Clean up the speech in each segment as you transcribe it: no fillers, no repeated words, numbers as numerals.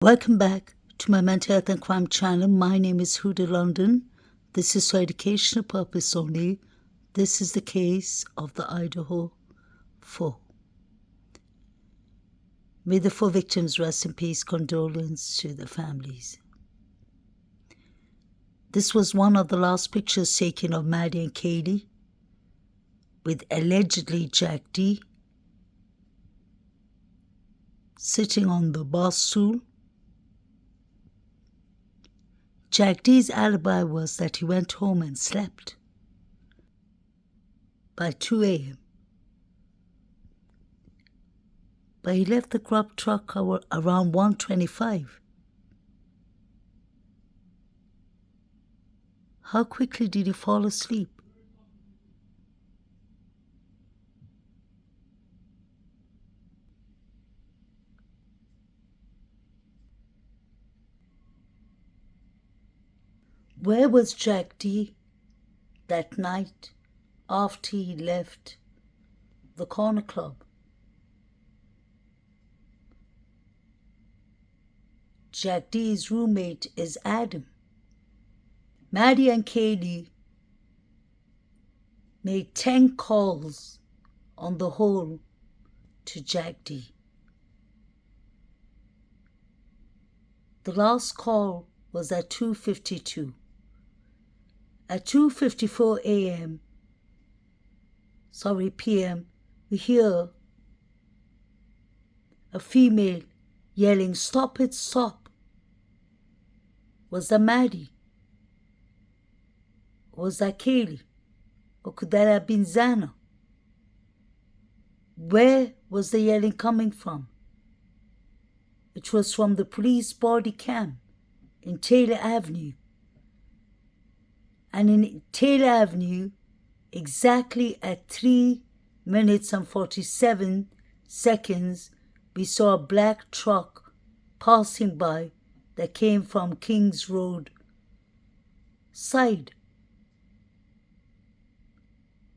Welcome back to my mental health and crime channel. My name is Huda London. This is for educational purpose only. This is the case of the Idaho 4. May the 4 victims rest in peace. Condolence to the families. This was one of the last pictures taken of Maddie and Kaylee with allegedly Jack D sitting on the bar stool. Jack D's alibi was that he went home and slept by 2 a.m. But he left the grub truck around 1:25. How quickly did he fall asleep? Where was Jack D that night after he left the corner club? Jack D's roommate is Adam. Maddie and Kaylee made 10 calls on the whole to Jack D. The last call was at 2:52. At 2:54 p.m., we hear a female yelling, "Stop it, stop." Was that Maddie? Was that Kaylee? Or could that have been Xana? Where was the yelling coming from? It was from the police body cam in Taylor Avenue. And in Taylor Avenue, exactly at 3 minutes and 47 seconds, we saw a black truck passing by that came from Kings Road side.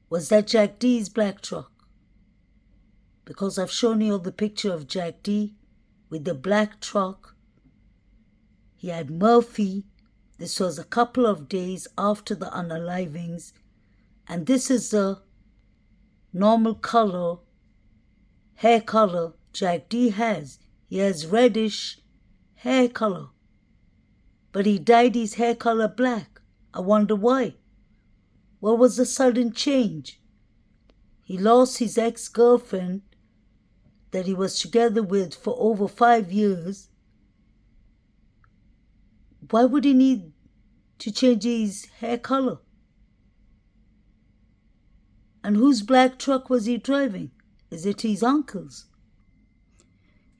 Was that Jack D's black truck? Because I've shown you the picture of Jack D with the black truck. He had Murphy. This was a couple of days after the unalivings, and this is the normal color, hair color Jack D has. He has reddish hair color, but he dyed his hair color black. I wonder why. What was the sudden change? He lost his ex-girlfriend that he was together with for over 5 years. Why would he need to change his hair color? And whose black truck was he driving? Is it his uncle's?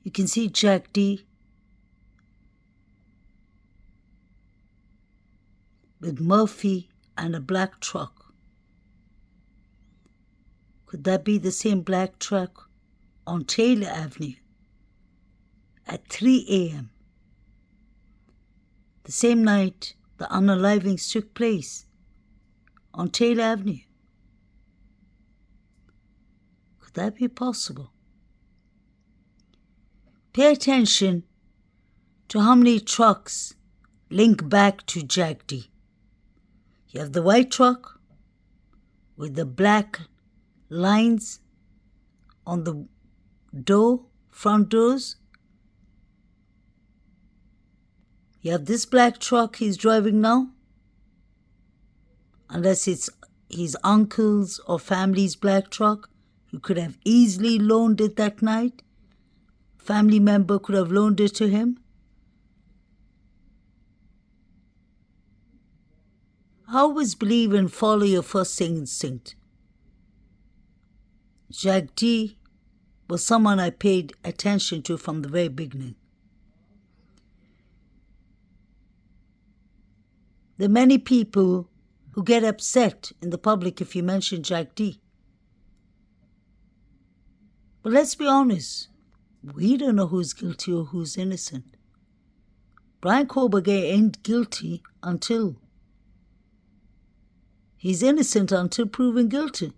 You can see Jack D with Murphy and a black truck. Could that be the same black truck on Taylor Avenue at 3 a.m.? The same night the unalivings took place on Taylor Avenue. Could that be possible? Pay attention to how many trucks link back to Jack D. You have the white truck with the black lines on the front doors. You have this black truck he's driving now, unless it's his uncle's or family's black truck, who could have easily loaned it that night. Family member could have loaned it to him. I always believe in follow your first instinct. Jack D was someone I paid attention to from the very beginning. There are many people who get upset in the public if you mention Jack D. But let's be honest, we don't know who's guilty or who's innocent. Brian Koberger ain't guilty until he's innocent until proven guilty.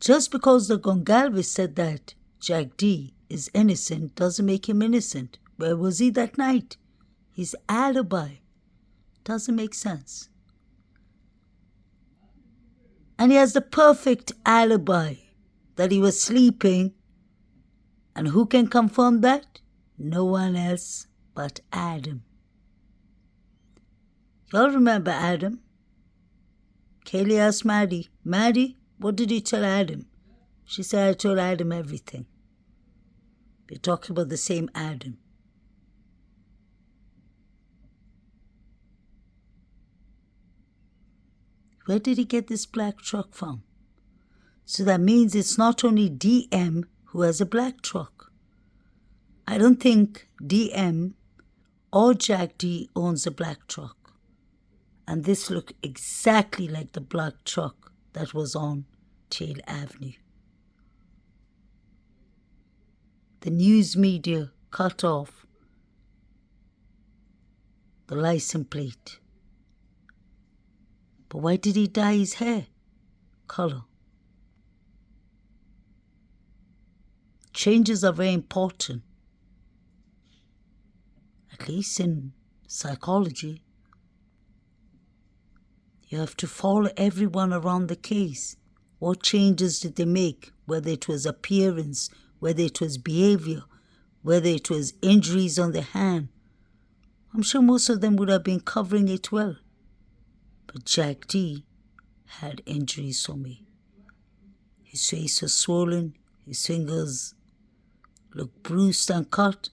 Just because the Gongalves said that Jack D is innocent doesn't make him innocent. Where was he that night? His alibi doesn't make sense. And he has the perfect alibi that he was sleeping. And who can confirm that? No one else but Adam. Y'all remember Adam? Kaylee asked Maddie, Maddie, what did you tell Adam? She said, I told Adam everything. We're talking about the same Adam. Where did he get this black truck from? So that means it's not only DM who has a black truck. I don't think DM or Jack D owns a black truck. And this looked exactly like the black truck that was on Tail Avenue. The news media cut off the license plate. But why did he dye his hair color? Changes are very important, at least in psychology. You have to follow everyone around the case. What changes did they make? Whether it was appearance, whether it was behavior, whether it was injuries on the hand. I'm sure most of them would have been covering it well. But Jack D had injuries on me. His face was swollen, his fingers looked bruised and cut.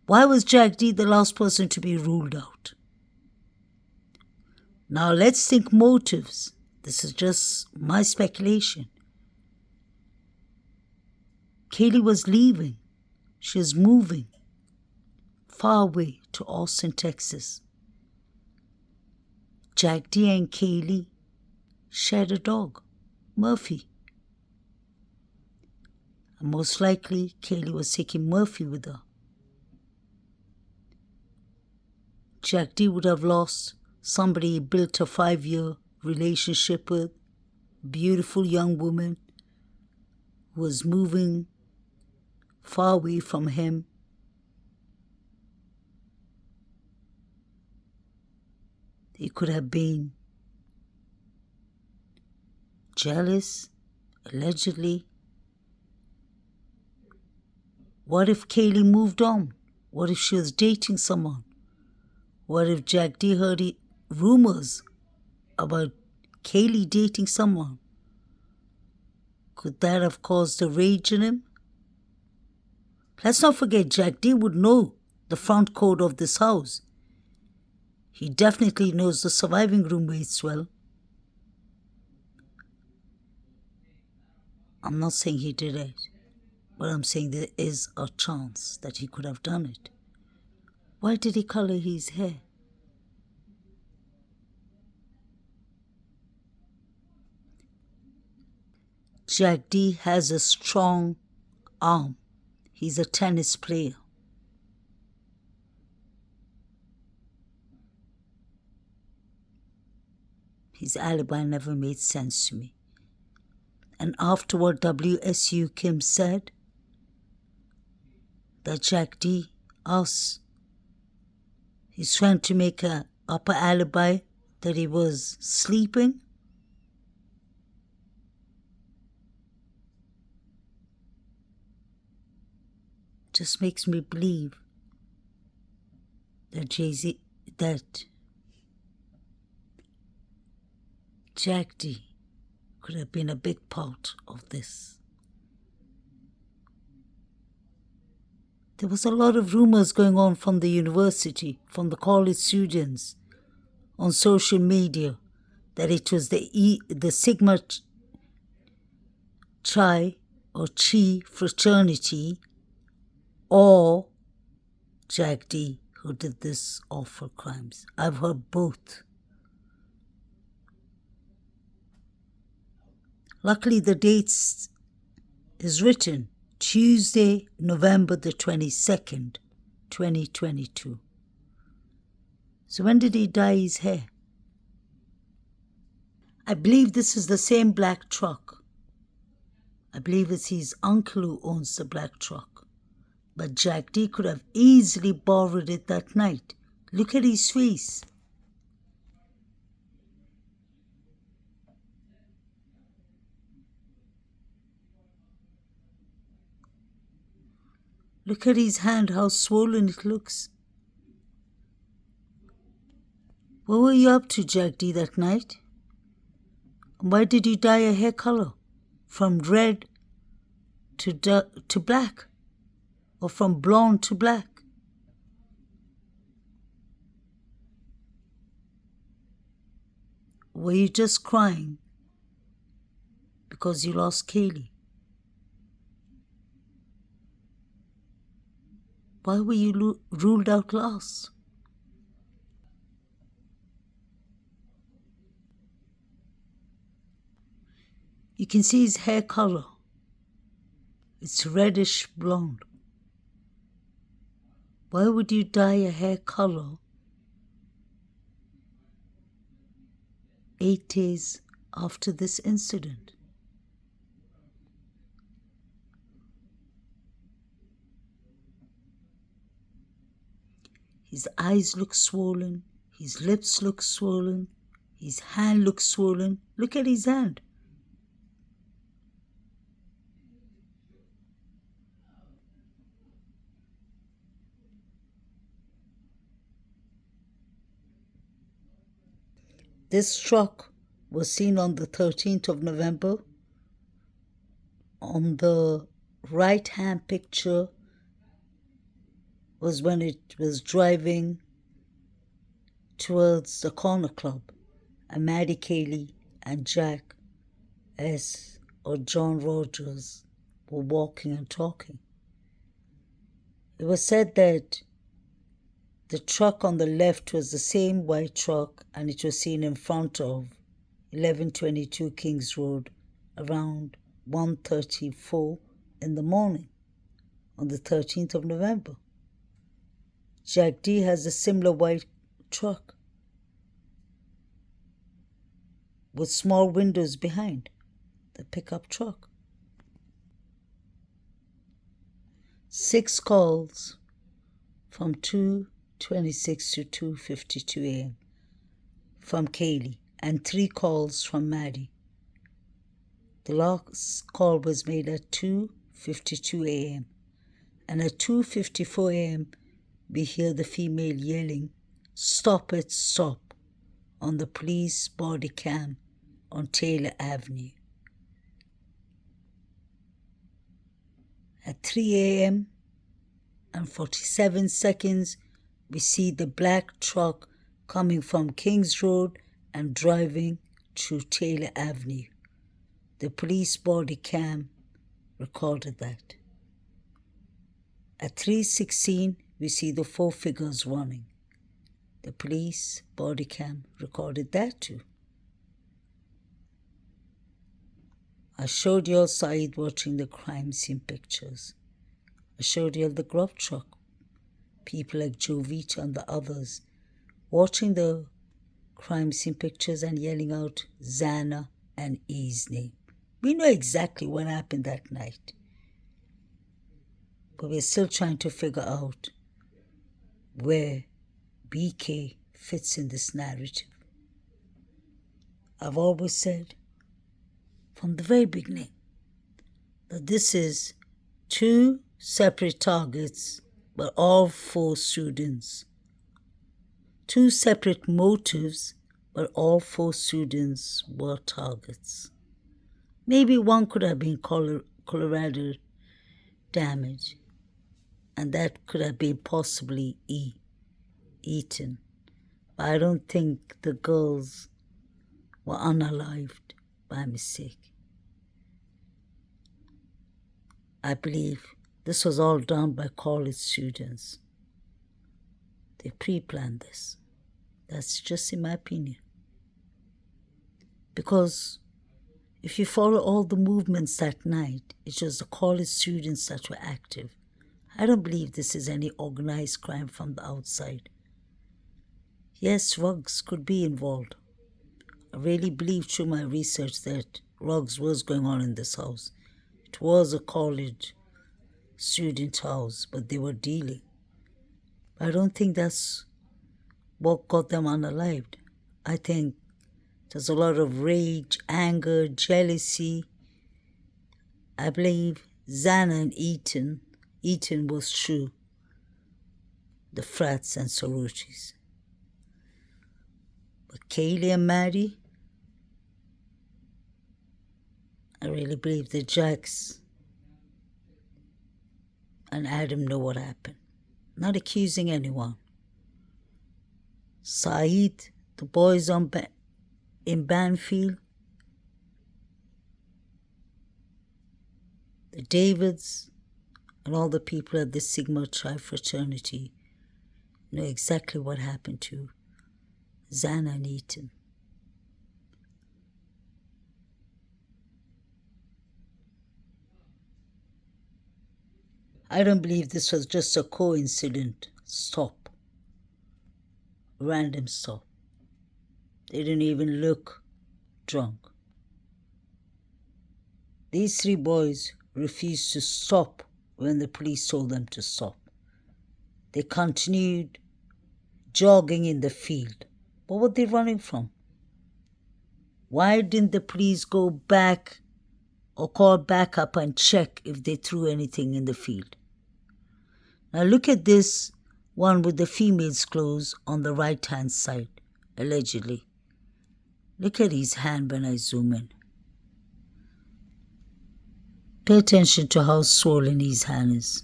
Why was Jack D the last person to be ruled out? Now let's think motives. This is just my speculation. Kaylee was leaving. She was moving far away to Austin, Texas. Jack D and Kaylee shared a dog, Murphy. And most likely, Kaylee was taking Murphy with her. Jack D would have lost somebody he built a 5-year relationship with, beautiful young woman who was moving far away from him. He could have been jealous, allegedly. What if Kaylee moved on? What if she was dating someone? What if Jack D heard rumors about Kaylee dating someone? Could that have caused a rage in him? Let's not forget Jack D would know the front code of this house. He definitely knows the surviving room rates well. I'm not saying he did it, but I'm saying there is a chance that he could have done it. Why did he color his hair? Jack D has a strong arm. He's a tennis player. His alibi never made sense to me. And after what WSU Kim said, that Jack D asked, he's trying to make an upper alibi that he was sleeping. Just makes me believe that Jack D could have been a big part of this. There was a lot of rumors going on from the university, from the college students, on social media, that it was the Sigma Chi or Chi fraternity or Jack D who did this awful crimes. I've heard both. Luckily, the dates is written Tuesday, November the 22nd, 2022. So when did he dye his hair? I believe this is the same black truck. I believe it's his uncle who owns the black truck. But Jack D could have easily borrowed it that night. Look at his face. Look at his hand, how swollen it looks. What were you up to, Jack D, that night? Why did you dye your hair color? From red to black? Or from blonde to black? Were you just crying because you lost Kaylee? Why were you ruled out last? You can see his hair color. It's reddish blonde. Why would you dye your hair color 8 days after this incident? His eyes look swollen. His lips look swollen. His hand looks swollen. Look at his hand. This truck was seen on the 13th of November. On the right-hand picture was when it was driving towards the corner club, and Maddie Cayley and Jack S. or John Rogers were walking and talking. It was said that the truck on the left was the same white truck, and it was seen in front of 1122 Kings Road around 1:34 in the morning on the 13th of November. Jack D has a similar white truck with small windows behind the pickup truck. 6 calls from 2:26 to 2:52 a.m. from Kaylee and 3 calls from Maddie. The last call was made at 2:52 a.m. and at 2:54 a.m. we hear the female yelling, "Stop it, stop," on the police body cam on Taylor Avenue. At 3 a.m. and 47 seconds, we see the black truck coming from Kings Road and driving through Taylor Avenue. The police body cam recorded that. At 3:16, we see the 4 figures running. The police body cam recorded that too. I showed you all Saeed watching the crime scene pictures. I showed you all the grub truck, people like Jovita and the others, watching the crime scene pictures and yelling out Zana and E's name. We know exactly what happened that night. But we're still trying to figure out where BK fits in this narrative. I've always said from the very beginning that this is 2 separate targets, but all 4 students. 2 separate motives, but all 4 students were targets. Maybe one could have been Colorado damage, and that could have been possibly eaten. But I don't think the girls were unalived by mistake. I believe this was all done by college students. They pre-planned this. That's just in my opinion. Because if you follow all the movements that night, it's just the college students that were active. I don't believe this is any organized crime from the outside. Yes, Ruggs could be involved. I really believe through my research that Ruggs was going on in this house. It was a college student house, but they were dealing. I don't think that's what got them unalived. I think there's a lot of rage, anger, jealousy. I believe Xana and Eaton was true, the frats and sororities. But Kaylee and Maddie, I really believe that Jax and Adam know what happened. Not accusing anyone. Saeed, the boys in Banfield, the Davids, and all the people at the Sigma Chi fraternity know exactly what happened to Xana and Eaton. I don't believe this was just a coincident stop, random stop. They didn't even look drunk. These three boys refused to stop when the police told them to stop. They continued jogging in the field. What were they running from? Why didn't the police go back or call back up and check if they threw anything in the field? Now look at this one with the female's clothes on the right-hand side, allegedly. Look at his hand when I zoom in. Pay attention to how swollen his hand is.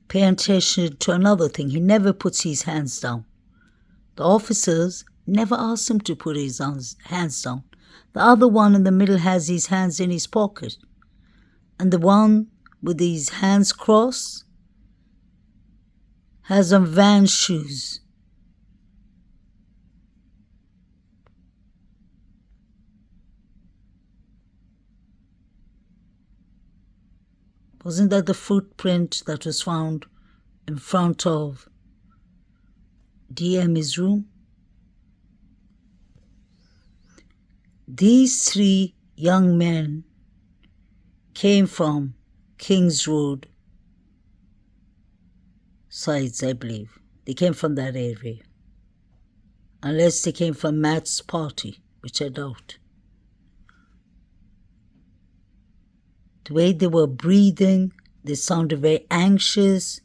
Pay attention to another thing. He never puts his hands down. The officers never asked him to put his hands down. The other one in the middle has his hands in his pocket. And the one with his hands crossed has on Vans shoes. Wasn't that the footprint that was found in front of DM's room? These three young men came from Kings Road sides, I believe. They came from that area. Unless they came from Matt's party, which I doubt. The way they were breathing, they sounded very anxious.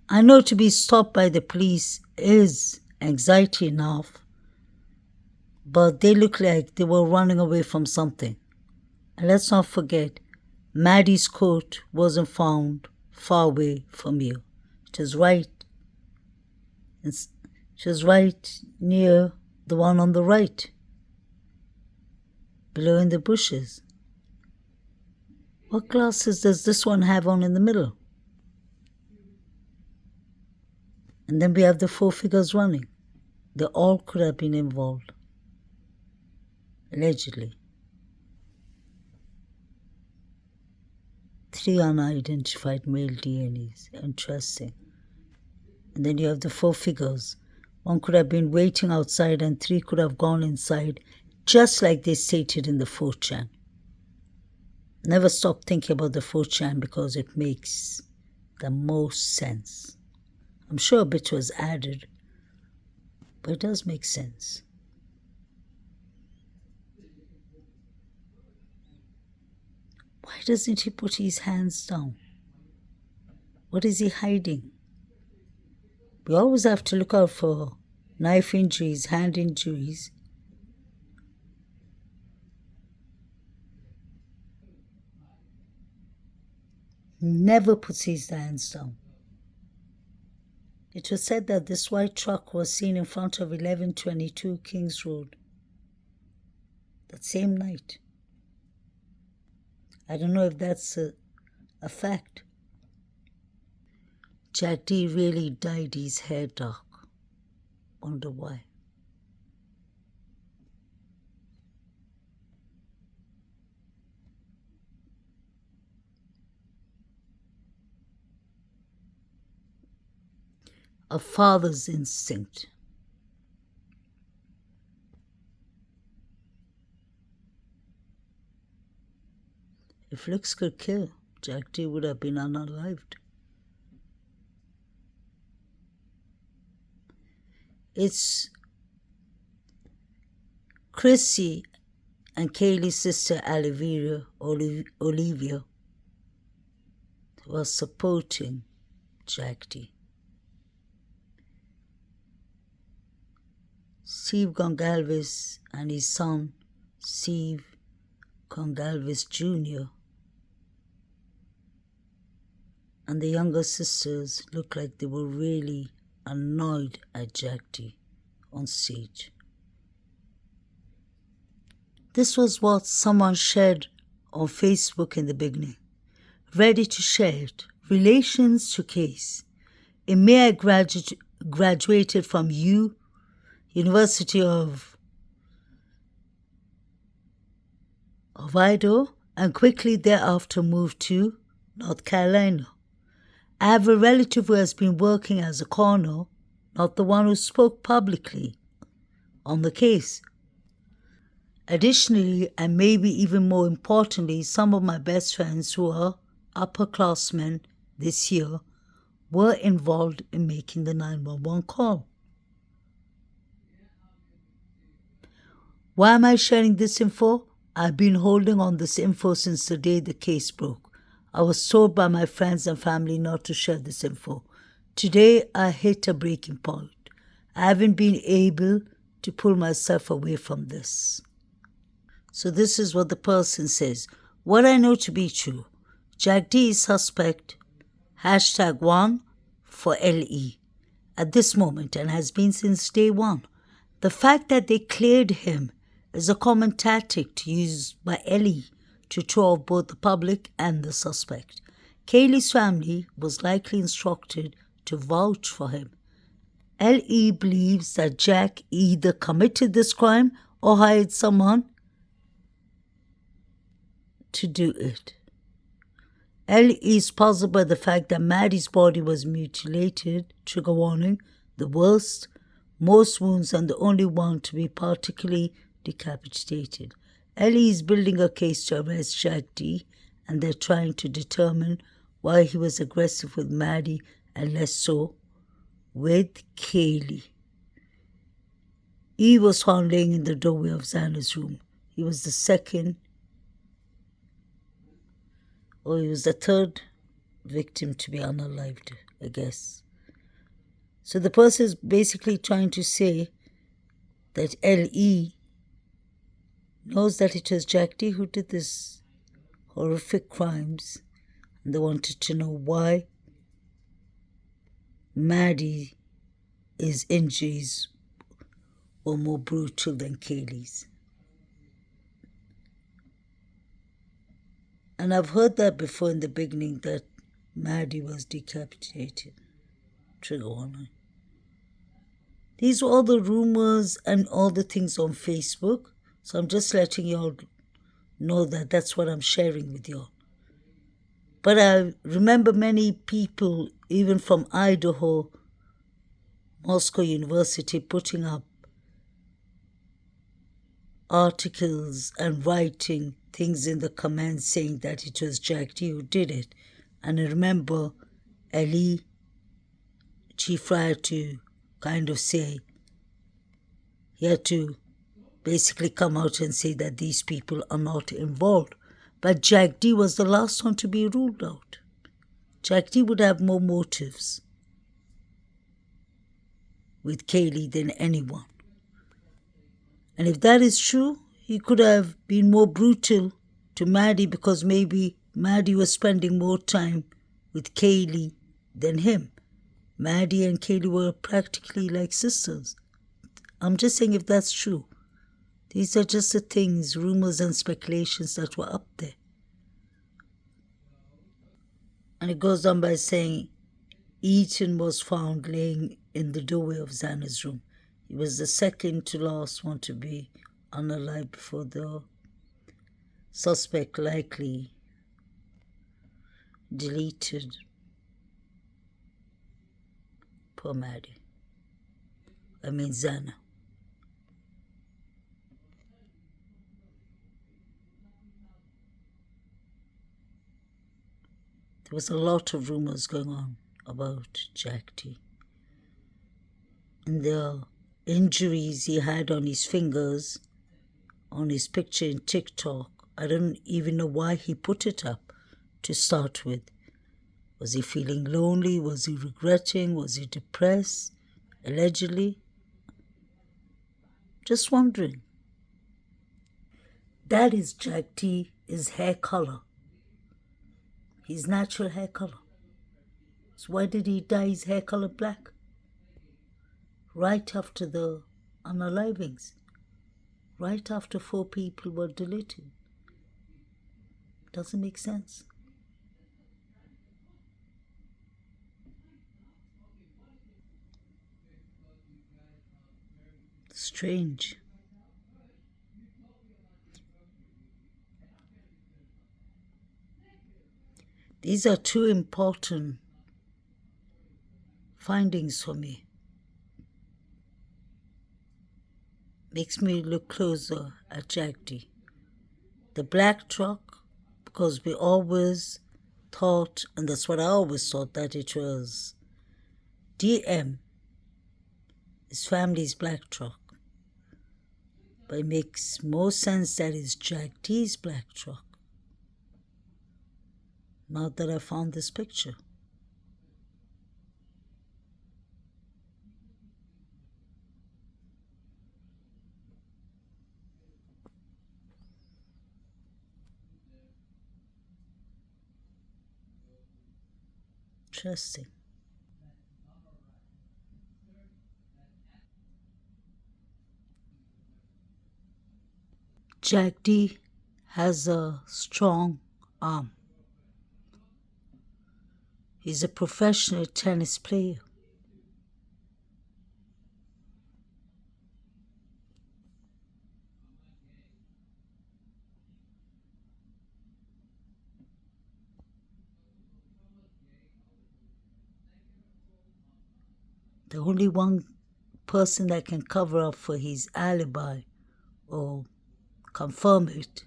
I know to be stopped by the police is anxiety enough, but they looked like they were running away from something. And let's not forget, Maddie's coat wasn't found far away from you. It was right near the one on the right, below in the bushes. What glasses does this one have on in the middle? And then we have the four figures running. They all could have been involved. Allegedly. 3 unidentified male DNAs. Interesting. And then you have the 4 figures. 1 could have been waiting outside and 3 could have gone inside, just like they stated in the 4chan. Never stop thinking about the 4chan because it makes the most sense. I'm sure a bit was added, but it does make sense. Why doesn't he put his hands down? What is he hiding? We always have to look out for knife injuries, hand injuries. Never puts his hands down. It was said that this white truck was seen in front of 1122 Kings Road that same night. I don't know if that's a fact. Jack D really dyed his hair dark. Wonder why. a father's instinct. If looks could kill, Jack D would have been unalived. It's Chrissy and Kaylee's sister Olivia was supporting Jack D. Steve Gongalves and his son, Steve Gongalves Jr., and the younger sisters looked like they were really annoyed at Jack D on stage. This was what someone shared on Facebook in the beginning. Ready to share it. Relations to case. In May, I graduated from University of Idaho, and quickly thereafter moved to North Carolina. I have a relative who has been working as a coroner, not the one who spoke publicly on the case. Additionally, and maybe even more importantly, some of my best friends who are upperclassmen this year were involved in making the 911 call. Why am I sharing this info? I've been holding on this info since the day the case broke. I was told by my friends and family not to share this info. Today, I hit a breaking point. I haven't been able to pull myself away from this. So this is what the person says. What I know to be true. Jack D is suspect, #1 for LE, at this moment and has been since day one. The fact that they cleared him is a common tactic used by LE to throw off both the public and the suspect. Kaylee's family was likely instructed to vouch for him. LE believes that Jack either committed this crime or hired someone to do it. LE is puzzled by the fact that Maddie's body was mutilated, trigger warning, the worst, most wounds, and the only one to be particularly decapitated. LE is building a case to arrest Jack D, and they're trying to determine why he was aggressive with Maddie and less so with Kaylee. E was found laying in the doorway of Xana's room. He was the third victim to be unalived, I guess. So the person is basically trying to say that LE knows that it was Jack D who did this horrific crimes, and they wanted to know why Maddie's injuries were more brutal than Kaylee's. And I've heard that before in the beginning, that Maddie was decapitated. Trigger warning. These were all the rumors and all the things on Facebook. So I'm just letting y'all know that that's what I'm sharing with y'all. But I remember many people, even from Idaho, Moscow University, putting up articles and writing things in the comments saying that it was Jack D who did it. And I remember LE Chief Fryer to kind of say, he had to basically come out and say that these people are not involved. But Jack D was the last one to be ruled out. Jack D would have more motives with Kaylee than anyone. And if that is true, he could have been more brutal to Maddie because maybe Maddie was spending more time with Kaylee than him. Maddie and Kaylee were practically like sisters. I'm just saying if that's true. These are just the things, rumors and speculations that were up there. And it goes on by saying, Eaton was found laying in the doorway of Xana's room. He was the second to last one to be unalived before the suspect likely deleted Poor Maddie. I mean Xana. There was a lot of rumors going on about Jack T. And the injuries he had on his fingers, on his picture in TikTok, I don't even know why he put it up to start with. Was he feeling lonely? Was he regretting? Was he depressed? Allegedly? Just wondering. That is Jack T, his hair color. His natural hair color. So why did he dye his hair color black? Right after the unalivings. Right after 4 people were deleted. Doesn't make sense. Strange. These are 2 important findings for me. Makes me look closer at Jack D. The black truck, because we always thought, and that's what I always thought, that it was DM, his family's black truck. But it makes more sense that it's Jack D's black truck. Now that I found this picture. Interesting. Jack D has a strong arm. He's a professional tennis player. The only one person that can cover up for his alibi or confirm it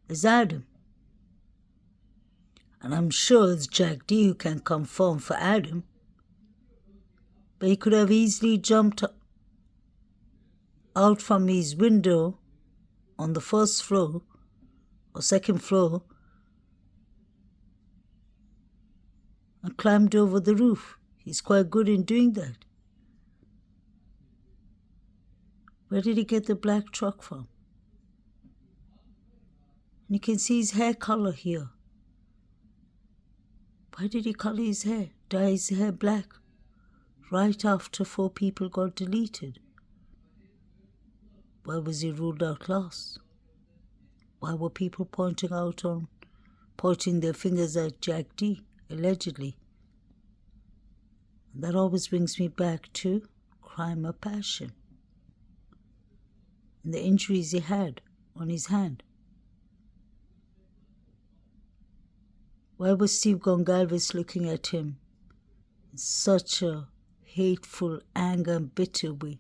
is Adam. And I'm sure it's Jack D who can confirm for Adam. But he could have easily jumped out from his window on the first floor or second floor and climbed over the roof. He's quite good in doing that. Where did he get the black truck from? And you can see his hair color here. Why did he color his hair? Dye his hair black right after 4 people got deleted. Why was he ruled out last? Why were people pointing their fingers at Jack D, allegedly? And that always brings me back to crime of passion and the injuries he had on his hand. Why was Steve Gonsalves looking at him in such a hateful, anger and bitter way?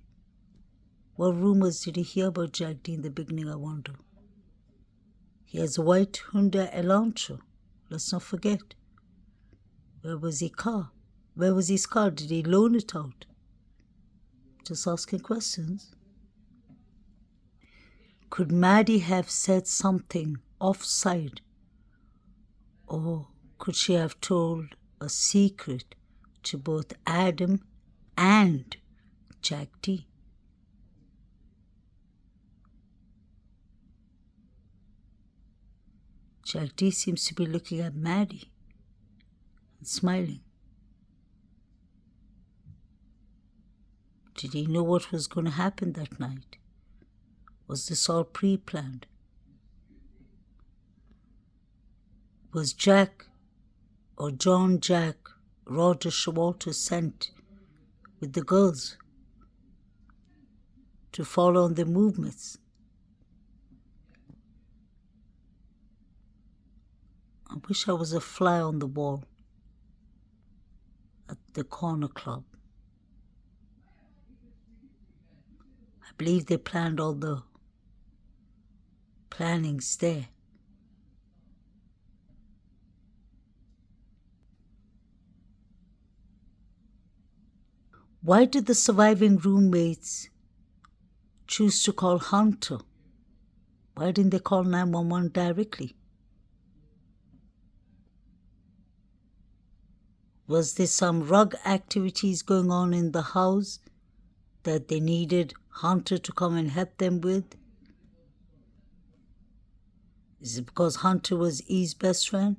What rumors did he hear about Jack D in the beginning, I wonder? He has a white Hyundai Elantra. Let's not forget. Where was his car? Where was his car? Did he loan it out? Just asking questions. Could Maddie have said something offside? Or could she have told a secret to both Adam and Jack D? Jack D seems to be looking at Maddie and smiling. Did he know what was going to happen that night? Was this all pre-planned? Was Jack or John Jack Roger Showalter sent with the girls to follow on their movements? I wish I was a fly on the wall at the corner club. I believe they planned all the plannings there. Why did the surviving roommates choose to call Hunter? Why didn't they call 911 directly? Was there some rug activities going on in the house that they needed Hunter to come and help them with? Is it because Hunter was E's best friend?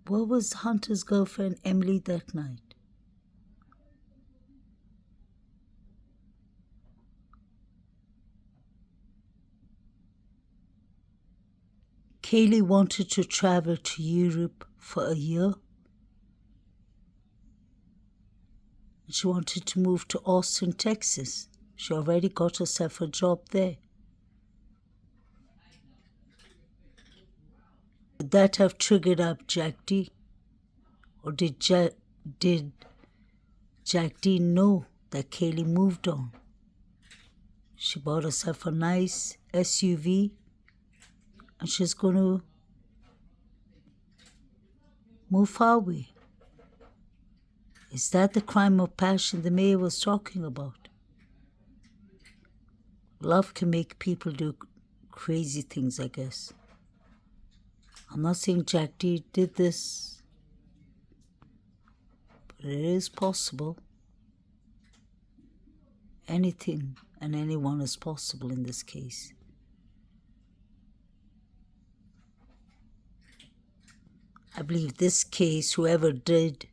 Where was Hunter's girlfriend Emily that night? Kaylee wanted to travel to Europe for a year. She wanted to move to Austin, Texas. She already got herself a job there. Would that have triggered up Jack D? Or did Jack D know that Kaylee moved on? She bought herself a nice SUV and she's going to move far away. Is that the crime of passion the mayor was talking about? Love can make people do crazy things, I guess. I'm not saying Jack D did this, but it is possible. Anything and anyone is possible in this case. I believe this case, whoever did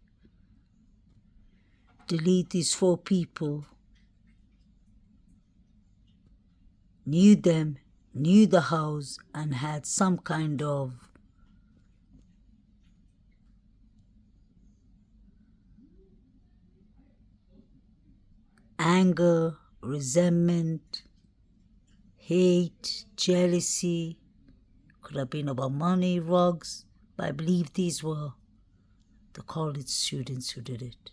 delete these 4 people, knew them, knew the house, and had some kind of anger, resentment, hate, jealousy. Could have been about money, rugs, but I believe these were the college students who did it.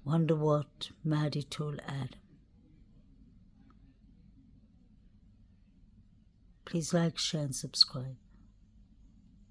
Wonder what Maddie told Adam. Please like, share, and subscribe.